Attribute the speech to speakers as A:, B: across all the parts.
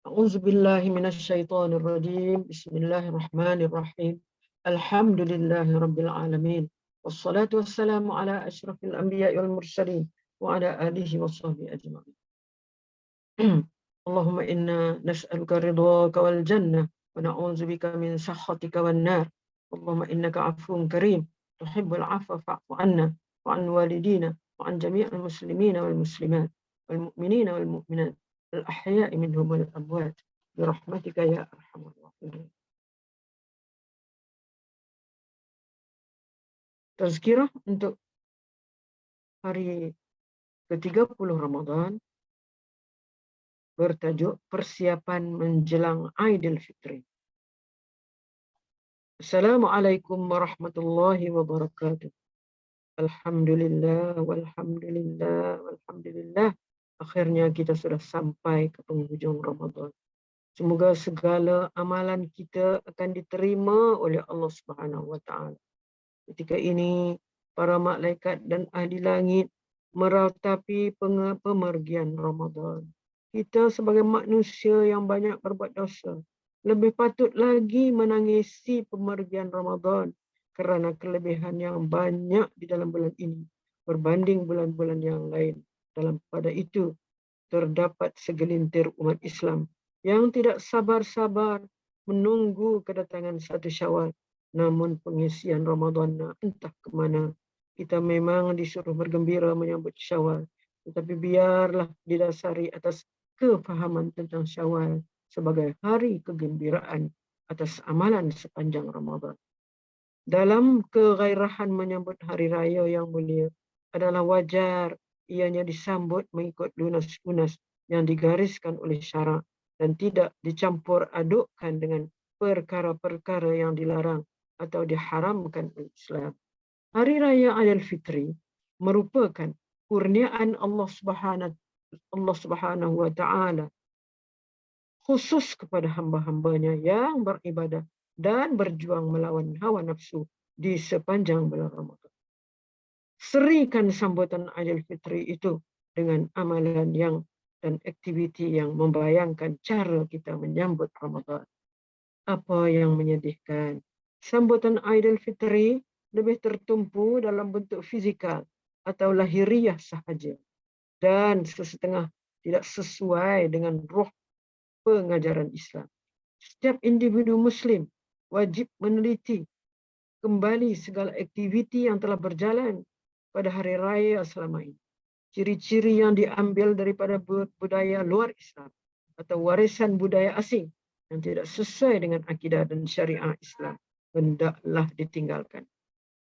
A: أعوذ بالله من الشيطان الرجيم. بسم الله الرحمن الرحيم. الحمد لله رب العالمين، والصلاة والسلام على أشرف الأنبياء والمرسلين وعلى آله وصحبه أجمعين. اللهم إنا نسألك رضاك والجنة ونعوذ بك من سخطك والنار. اللهم إنك عفو كريم تحب العفو فاعف عنا وعن والدينا وعن جميع المسلمين والمسلمات والمؤمنين والمؤمنات الأحياء منهم والأموات برحمتك يا أرحم الراحمين. Tazkirah untuk hari ke-30 Ramadan bertajuk persiapan menjelang Aidil Fitri. Assalamualaikum warahmatullahi wabarakatuh. Alhamdulillah, walhamdulillah, walhamdulillah. Akhirnya kita sudah sampai ke penghujung Ramadan. Semoga segala amalan kita akan diterima oleh Allah Subhanahu wa taala. Ketika ini para malaikat dan ahli langit meratapi pemergian Ramadan. Kita sebagai manusia yang banyak berbuat dosa, lebih patut lagi menangisi pemergian Ramadan kerana kelebihan yang banyak di dalam bulan ini berbanding bulan-bulan yang lain. Dalam pada itu, terdapat segelintir umat Islam yang tidak sabar-sabar menunggu kedatangan 1 Syawal. Namun pengisian Ramadan entah ke mana. Kita memang disuruh bergembira menyambut Syawal, tetapi biarlah didasari atas kefahaman tentang Syawal sebagai hari kegembiraan atas amalan sepanjang Ramadan. Dalam kegairahan menyambut hari raya yang mulia adalah wajar ianya disambut mengikut lunas-lunas yang digariskan oleh syarak dan tidak dicampur adukkan dengan perkara-perkara yang dilarang atau diharamkan oleh Islam. Hari Raya Aidilfitri merupakan kurniaan Allah Subhanahu wa taala khusus kepada hamba-hambanya yang beribadah dan berjuang melawan hawa nafsu di sepanjang bulan Ramadan. Serikan sambutan Aidilfitri itu dengan amalan yang dan aktiviti yang membayangkan cara kita menyambut Ramadan. Apa yang menyedihkan, sambutan Aidilfitri lebih tertumpu dalam bentuk fizikal atau lahiriah sahaja dan sesetengah tidak sesuai dengan roh pengajaran Islam. Setiap individu Muslim wajib meneliti kembali segala aktiviti yang telah berjalan pada hari raya selama ini. Ciri-ciri yang diambil daripada budaya luar Islam atau warisan budaya asing yang tidak sesuai dengan akidah dan syariah Islam hendaklah ditinggalkan.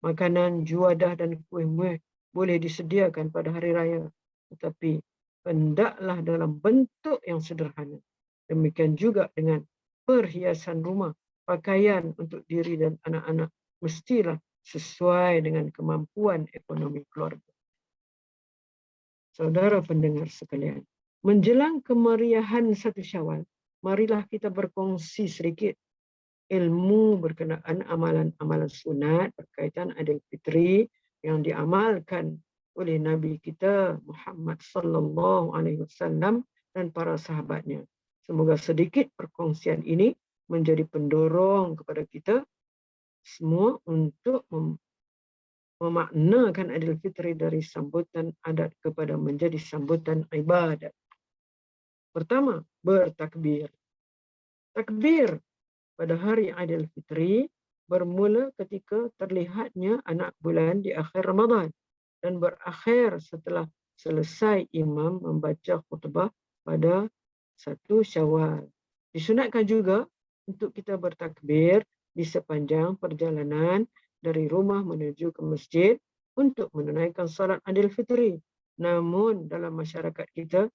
A: Makanan, juadah dan kuih-muih boleh disediakan pada hari raya, tetapi hendaklah dalam bentuk yang sederhana. Demikian juga dengan perhiasan rumah, pakaian untuk diri dan anak-anak mestilah sesuai dengan kemampuan ekonomi keluarga. Saudara pendengar sekalian, menjelang kemeriahan 1 Syawal, marilah kita berkongsi sedikit ilmu berkenaan amalan-amalan sunat berkaitan Aidilfitri yang diamalkan oleh Nabi kita Muhammad sallallahu alaihi wasallam dan para sahabatnya. Semoga sedikit perkongsian ini menjadi pendorong kepada kita semua untuk memaknakan Aidilfitri dari sambutan adat kepada menjadi sambutan ibadat. Pertama, bertakbir. Takbir pada hari Aidilfitri bermula ketika terlihatnya anak bulan di akhir Ramadan dan berakhir setelah selesai imam membaca khutbah pada 1 Syawal. Disunatkan juga untuk kita bertakbir di sepanjang perjalanan dari rumah menuju ke masjid untuk menunaikan salat Aidilfitri. Namun dalam masyarakat kita,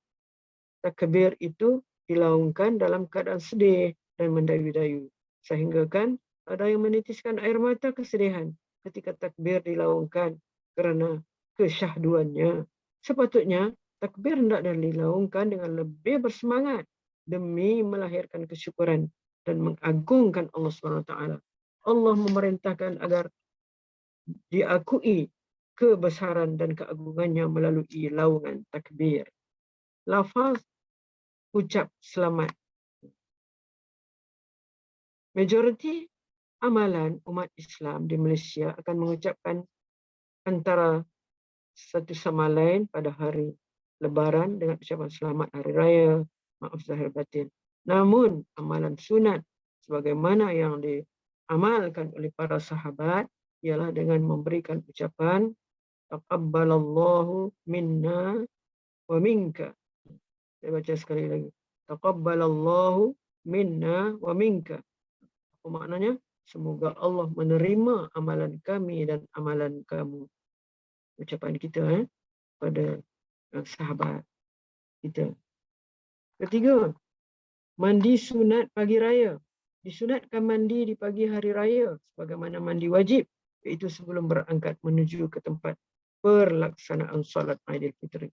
A: takbir itu dilaungkan dalam keadaan sedih dan mendayu-dayu. Sehingga kan ada yang menitiskan air mata kesedihan ketika takbir dilaungkan kerana kesyahduannya. Sepatutnya takbir hendaklah dilaungkan dengan lebih bersemangat demi melahirkan kesyukuran dan mengagungkan Allah SWT. Allah memerintahkan agar diakui kebesaran dan keagungannya melalui laungan takbir. Lafaz ucap selamat Majoriti amalan umat Islam di Malaysia akan mengucapkan antara satu sama lain pada hari Lebaran dengan ucapan selamat hari raya, maaf zahir batin. Namun amalan sunat sebagaimana yang diamalkan oleh para sahabat ialah dengan memberikan ucapan taqabbalallahu minna wa minka. Saya baca sekali lagi. Taqabbalallahu minna wa minka. Apa maknanya? Semoga Allah menerima amalan kami dan amalan kamu. Ucapan kita pada sahabat kita. Ketiga, mandi sunat pagi raya. Disunatkan mandi di pagi hari raya sebagaimana mandi wajib, iaitu sebelum berangkat menuju ke tempat pelaksanaan solat Aidilfitri.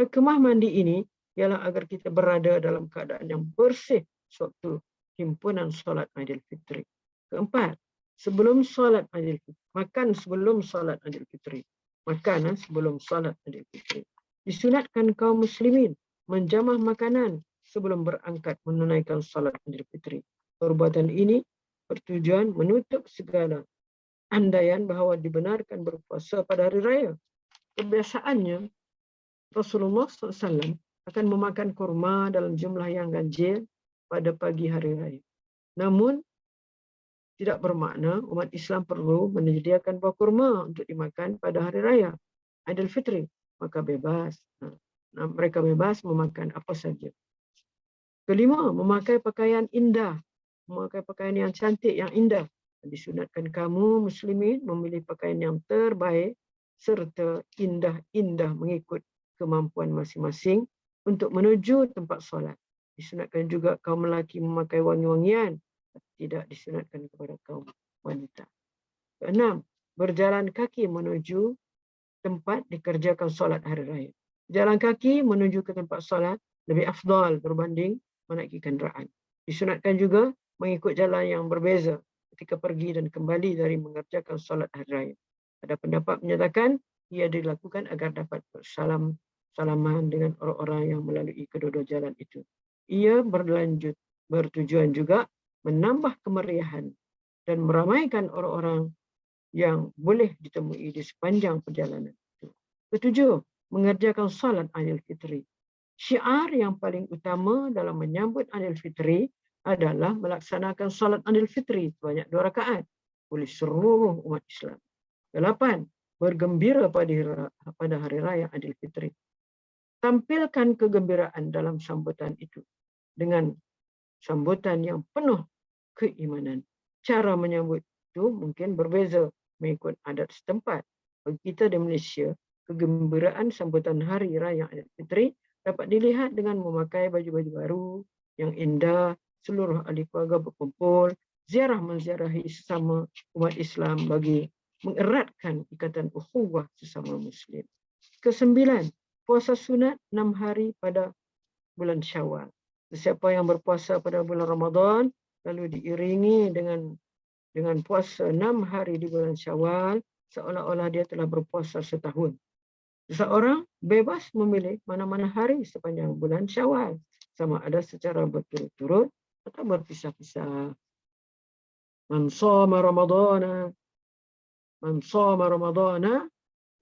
A: Hikmah mandi ini ialah agar kita berada dalam keadaan yang bersih sewaktu himpunan solat Aidilfitri. Keempat, sebelum solat Aidilfitri, makan sebelum solat Aidilfitri. Makan sebelum solat Aidilfitri. Disunatkan kaum muslimin menjamah makanan sebelum berangkat menunaikan solat Aidilfitri. Perbuatan ini bertujuan menutup segala andaian bahawa dibenarkan berpuasa pada hari raya. Kebiasaannya, Rasulullah SAW akan memakan kurma dalam jumlah yang ganjil pada pagi hari raya. Namun, tidak bermakna umat Islam perlu menyediakan buah kurma untuk dimakan pada hari raya Aidilfitri. Maka bebas. Mereka bebas memakan apa saja. Kelima, memakai pakaian indah. Memakai pakaian yang cantik, yang indah. Disunatkan kamu muslimin memilih pakaian yang terbaik serta indah-indah mengikut kemampuan masing-masing untuk menuju tempat solat. Disunatkan juga kaum lelaki memakai wangi-wangian. Tidak disunatkan kepada kaum wanita. Keenam, berjalan kaki menuju tempat dikerjakan solat hari raya. Jalan kaki menuju ke tempat solat lebih afdal berbanding menaiki kenderaan. Disunatkan juga mengikut jalan yang berbeza ketika pergi dan kembali dari mengerjakan solat hari raya. Ada pendapat menyatakan ia dilakukan agar dapat salaman dengan orang-orang yang melalui kedua-dua jalan itu. Ia bertujuan juga menambah kemeriahan dan meramaikan orang-orang yang boleh ditemui di sepanjang perjalanan itu. Ketujuh, mengerjakan solat Aidilfitri. Syiar yang paling utama dalam menyambut Aidilfitri adalah melaksanakan solat Aidilfitri sebanyak 2 rakaat oleh seluruh umat Islam. 8, bergembira pada hari raya Aidilfitri. Tampilkan kegembiraan dalam sambutan itu dengan sambutan yang penuh keimanan. Cara menyambut itu mungkin berbeza mengikut adat setempat. Bagi kita di Malaysia, kegembiraan sambutan Hari Raya Aidilfitri dapat dilihat dengan memakai baju-baju baru yang indah, seluruh ahli keluarga berkumpul, ziarah menziarahi sesama umat Islam bagi mengeratkan ikatan ukhuwah sesama Muslim. Kesembilan, puasa sunat 6 hari pada bulan Syawal. Sesiapa yang berpuasa pada bulan Ramadan lalu diiringi dengan puasa 6 hari di bulan Syawal, seolah-olah dia telah berpuasa setahun. Seseorang bebas memilih mana-mana hari sepanjang bulan Syawal, sama ada secara berturut-turut atau berpisah-pisah. Man shoma Ramadana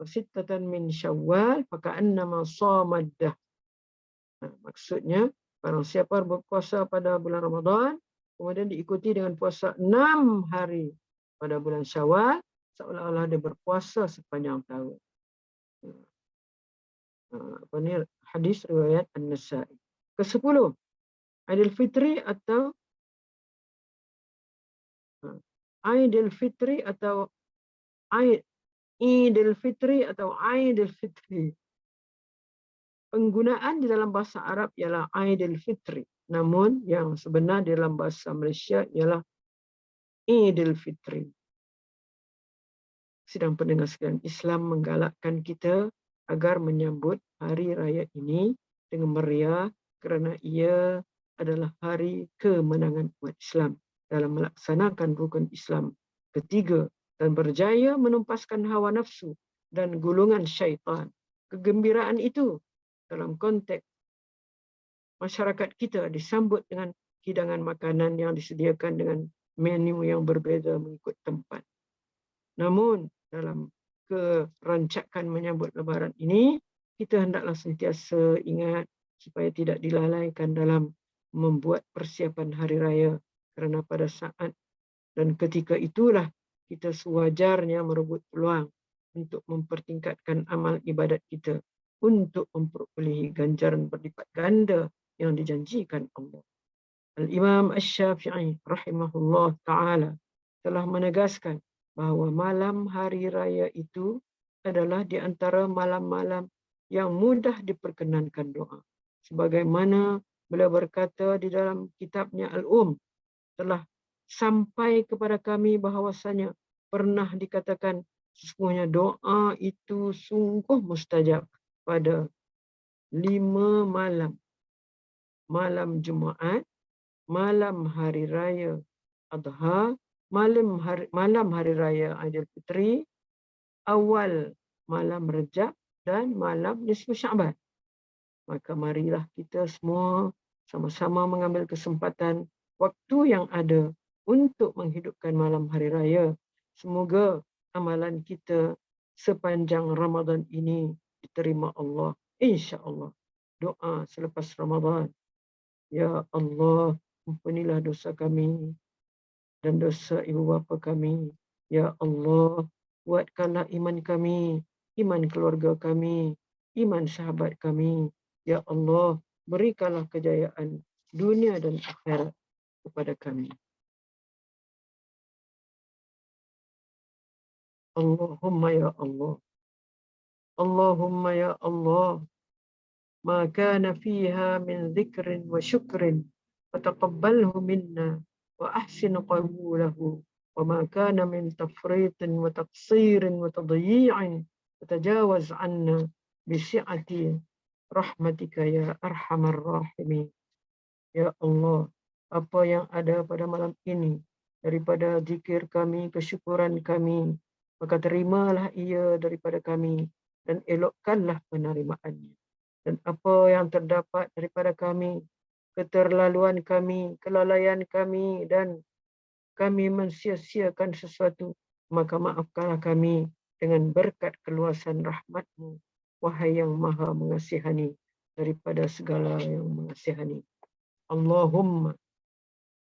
A: sittatan min Syawal faka'annama shoma ad-dahr. Maksudnya, barang siapa berpuasa pada bulan Ramadan, kemudian diikuti dengan puasa 6 hari pada bulan Syawal, seolah-olah dia berpuasa sepanjang tahun. Ini hadis riwayat An-Nasa'i. Ke-10, Aidilfitri atau Aidilfitri atau Aidilfitri. Penggunaan di dalam bahasa Arab ialah Aidilfitri. Namun yang sebenar di dalam bahasa Malaysia ialah Aidilfitri. Sidang pendengar sekalian, Islam menggalakkan kita agar menyambut hari raya ini dengan meriah kerana ia adalah hari kemenangan umat Islam dalam melaksanakan rukun Islam ketiga dan berjaya menumpaskan hawa nafsu dan gulungan syaitan. Kegembiraan itu dalam konteks masyarakat kita disambut dengan hidangan makanan yang disediakan dengan menu yang berbeza mengikut tempat. Namun dalam kerancakan menyambut Lebaran ini, kita hendaklah sentiasa ingat supaya tidak dilalaikan dalam membuat persiapan hari raya, kerana pada saat dan ketika itulah kita sewajarnya merebut peluang untuk mempertingkatkan amal ibadat kita untuk memperolehi ganjaran berlipat ganda yang dijanjikan Allah. Al-Imam Asy-Syafi'i rahimahullah ta'ala telah menegaskan bahawa malam hari raya itu adalah di antara malam-malam yang mudah diperkenankan doa. Sebagaimana beliau berkata di dalam kitabnya telah sampai kepada kami bahawasanya pernah dikatakan sesungguhnya doa itu sungguh mustajab pada 5 malam. Malam Jumaat, malam hari raya Adha, malam hari raya Aidilfitri, awal malam Rejab dan malam Nisfu Sya'ban. Maka marilah kita semua sama-sama mengambil kesempatan waktu yang ada untuk menghidupkan malam hari raya. Semoga amalan kita sepanjang Ramadan ini diterima Allah, insya-Allah. Doa selepas Ramadan. Ya Allah, ampunilah dosa kami dan dosa ibu bapa kami. Ya Allah, kuatkanlah iman kami, iman keluarga kami, iman sahabat kami. Ya Allah, berikanlah kejayaan dunia dan akhirat kepada kami. Allahumma ya Allah. Allahumma ya Allah. Ma kana fiha min dhikrin wa syukrin fataqabbalhu minna wa ahsin qabulahu wa ma kana min tafritin wa taqsirin wa tadyi'in fatajawaz 'anna bi si'ati rahmatika ya arhamar rahimin. Ya Allah, apa yang ada pada malam ini daripada zikir kami, kesyukuran kami, maka terimalah ia daripada kami dan elokkanlah penerimaannya. Dan apa yang terdapat daripada kami, keterlaluan kami, kelalaian kami dan kami mensia-siakan sesuatu, maka maafkanlah kami dengan berkat keluasan rahmat-Mu, wahai yang maha mengasihani daripada segala yang mengasihani. Allahumma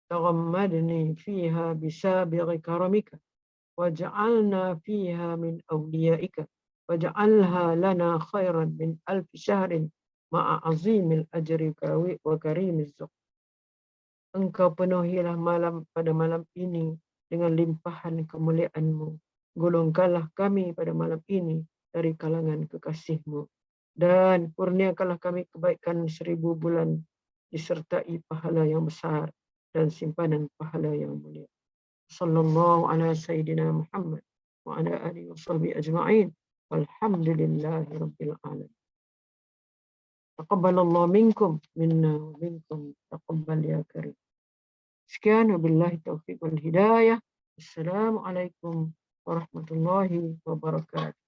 A: taghammadni fiha bisabighi karamika waj'alna fiha min awliyaika waj'alha lana khairan min alf syahrin ma'a azimil ajri wa karimiz zuq. Engkau penuhilah malam pada malam ini dengan limpahan kemuliaan-Mu. Golongkanlah kami pada malam ini dari kalangan kekasih-Mu. Dan kurniakanlah kami kebaikan 1000 bulan disertai pahala yang besar dan simpanan pahala yang mulia. Sallallahu ala Sayyidina Muhammad wa ala alihi wa sahbihi ajma'in. Walhamdulillahi Rabbil alamin. Taqabbalallahu minkum minna wa minkum taqabbal ya karim. Sekian, wabillahi taufiq wal hidayah. Assalamualaikum warahmatullahi wabarakatuh.